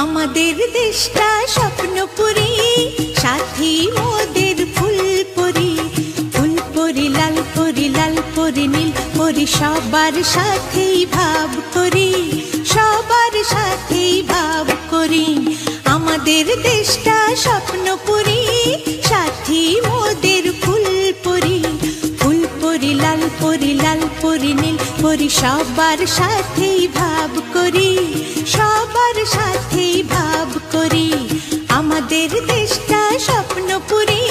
আমাদের দেশটা স্বপ্নপুরী, সাথী মোদের ফুলপুরি। ফুলপুরি লাল পরি, লাল পরি নীল পরি, সবার সাথেই ভাব করি, সবার সাথেই ভাব করি। আমাদের দেশটা স্বপ্নপুরী, সাথী মোদের ফুলপুরি। ফুলপুরি লাল পরি, লাল পরি নীল পরি, সবার সাথেই ভাব করি, সবার সাথেই ভাব করি। আমাদের দেশটা স্বপ্নপুরী।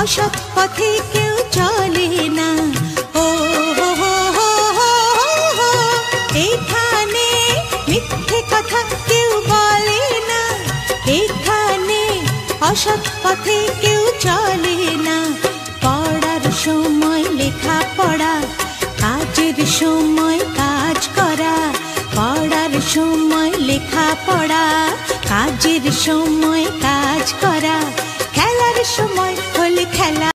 অসৎ পথে কেউ চলে না, ও হো হো হো হো। এখানে মিথ্যে কথা কেউ বলে না, এখানে অসৎ পথে কেউ চলে না। পড়ার সময় লেখা পড়া, কাজের সময় কাজ করা। পড়ার সময় লেখা পড়া, কাজের সময় কাজ করা।